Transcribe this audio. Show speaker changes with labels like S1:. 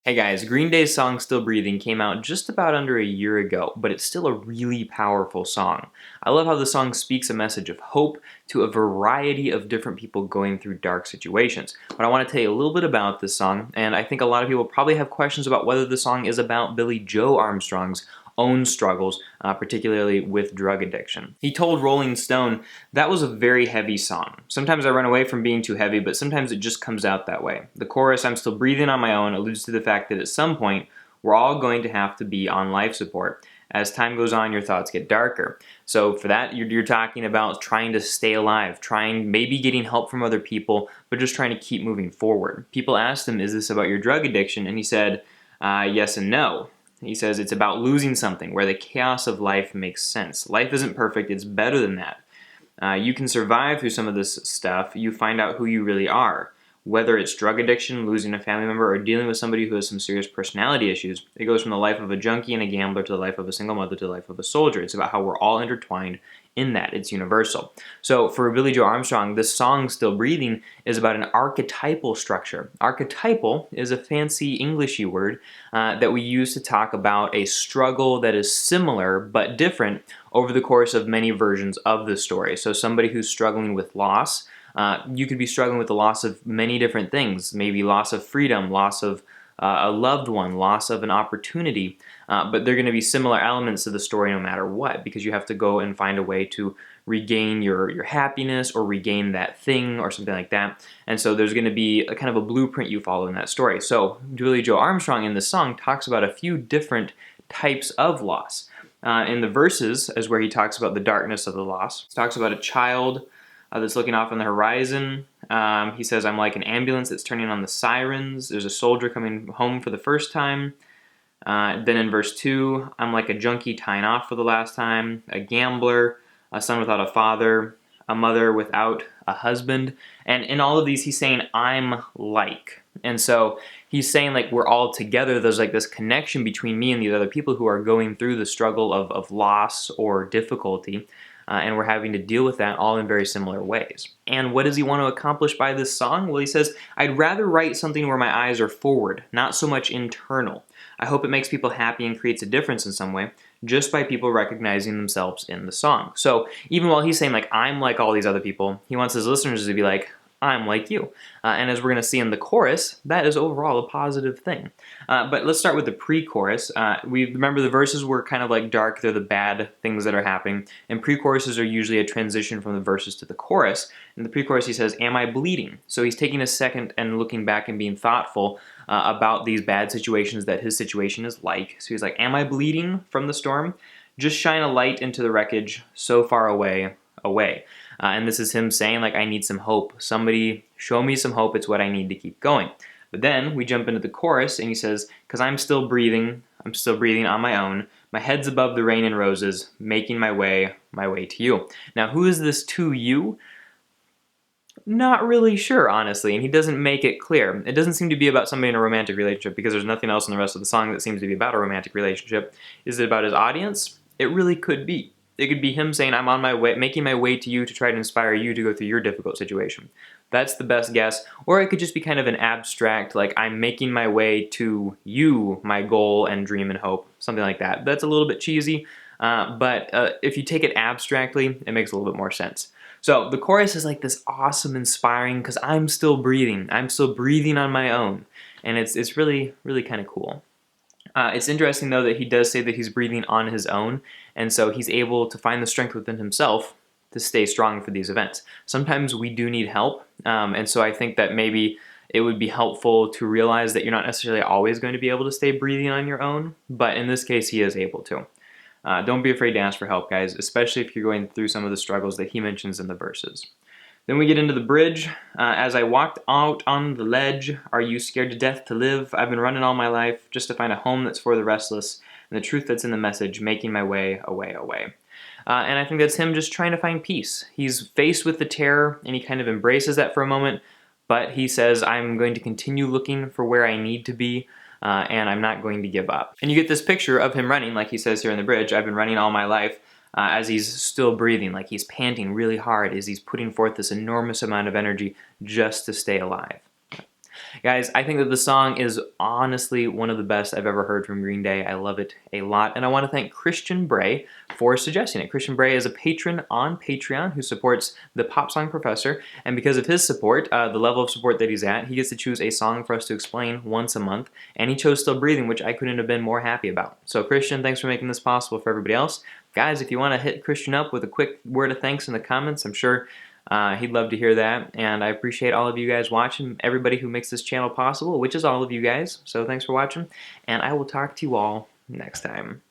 S1: Hey guys, Green Day's song Still Breathing came out just about under a year ago, but it's still a really powerful song. I love how the song speaks a message of hope to a variety of different people going through dark situations. But I want to tell you a little bit about this song, and I think a lot of people probably have questions about whether the song is about Billy Joe Armstrong's own struggles, particularly with drug addiction. He told Rolling Stone, "That was a very heavy song. Sometimes I run away from being too heavy, but sometimes it just comes out that way. The chorus, 'I'm still breathing on my own,' alludes to the fact that at some point, we're all going to have to be on life support. As time goes on, your thoughts get darker." So for that, you're talking about trying to stay alive, trying, maybe getting help from other people, but just trying to keep moving forward. People asked him, "Is this about your drug addiction?" And he said, yes and no. He says it's about losing something, where the chaos of life makes sense. Life isn't perfect, it's better than that. You can survive through some of this stuff. You find out who you really are. Whether it's drug addiction, losing a family member, or dealing with somebody who has some serious personality issues, it goes from the life of a junkie and a gambler to the life of a single mother to the life of a soldier. It's about how we're all intertwined in that. It's universal. So for Billy Joe Armstrong, this song, Still Breathing, is about an archetypal structure. Archetypal is a fancy Englishy word that we use to talk about a struggle that is similar but different over the course of many versions of the story. So somebody who's struggling with loss, you could be struggling with the loss of many different things, maybe loss of freedom, loss of a loved one, loss of an opportunity, but they're going to be similar elements to the story no matter what, because you have to go and find a way to regain your happiness or regain that thing or something like that. And so there's going to be a kind of a blueprint you follow in that story. So Billy Joe Armstrong in this song talks about a few different types of loss. In the verses is where he talks about the darkness of the loss. He talks about a child that's looking off on the horizon. He says, "I'm like an ambulance that's turning on the sirens. There's a soldier coming home for the first time." Then in verse 2, "I'm like a junkie tying off for the last time, a gambler, a son without a father, a mother without a husband." And in all of these, he's saying, "I'm like." And so he's saying, like, we're all together. There's like this connection between me and these other people who are going through the struggle of loss or difficulty. And we're having to deal with that all in very similar ways. And what does he want to accomplish by this song? Well, he says, "I'd rather write something where my eyes are forward, not so much internal. I hope it makes people happy and creates a difference in some way, just by people recognizing themselves in the song." So even while he's saying, like, I'm like all these other people, he wants his listeners to be like, I'm like you. And as we're going to see in the chorus, that is overall a positive thing. But let's start with the pre-chorus. We remember the verses were kind of like dark, they're the bad things that are happening. And pre-choruses are usually a transition from the verses to the chorus. In the pre-chorus he says, "Am I bleeding?" So he's taking a second and looking back and being thoughtful about these bad situations that his situation is like. So he's like, "Am I bleeding from the storm? Just shine a light into the wreckage so far away, away." And this is him saying, like, I need some hope. Somebody show me some hope. It's what I need to keep going. But then we jump into the chorus and he says, "Because I'm still breathing on my own. My head's above the rain and roses, making my way to you." Now, who is this to you? Not really sure, honestly, and he doesn't make it clear. It doesn't seem to be about somebody in a romantic relationship, because there's nothing else in the rest of the song that seems to be about a romantic relationship. Is it about his audience? It really could be. It could be him saying, I'm on my way, making my way to you to try to inspire you to go through your difficult situation. That's the best guess. Or it could just be kind of an abstract, like, I'm making my way to you, my goal and dream and hope, something like that. That's a little bit cheesy, but if you take it abstractly, it makes a little bit more sense. So the chorus is like this awesome, inspiring, because I'm still breathing. I'm still breathing on my own. And it's really, really kind of cool. It's interesting, though, that he does say that he's breathing on his own, and so he's able to find the strength within himself to stay strong for these events. Sometimes we do need help, and so I think that maybe it would be helpful to realize that you're not necessarily always going to be able to stay breathing on your own, but in this case, he is able to. Don't be afraid to ask for help, guys, especially if you're going through some of the struggles that he mentions in the verses. Then we get into the bridge. "As I walked out on the ledge, are you scared to death to live? I've been running all my life just to find a home that's for the restless, and the truth that's in the message, making my way, away, away." And I think that's him just trying to find peace. He's faced with the terror, and he kind of embraces that for a moment, but he says, I'm going to continue looking for where I need to be, and I'm not going to give up. And you get this picture of him running, like he says here in the bridge, I've been running all my life, as he's still breathing, like he's panting really hard as he's putting forth this enormous amount of energy just to stay alive. Guys, I think that the song is honestly one of the best I've ever heard from Green Day. I love it a lot, and I want to thank Christian Bray for suggesting it. Christian Bray is a patron on Patreon who supports the Pop Song Professor, and because of his support, the level of support that he's at, he gets to choose a song for us to explain once a month, and he chose Still Breathing, which I couldn't have been more happy about. So Christian, thanks for making this possible for everybody else. Guys, if you want to hit Christian up with a quick word of thanks in the comments, I'm sure he'd love to hear that, and I appreciate all of you guys watching, everybody who makes this channel possible, which is all of you guys, so thanks for watching, and I will talk to you all next time.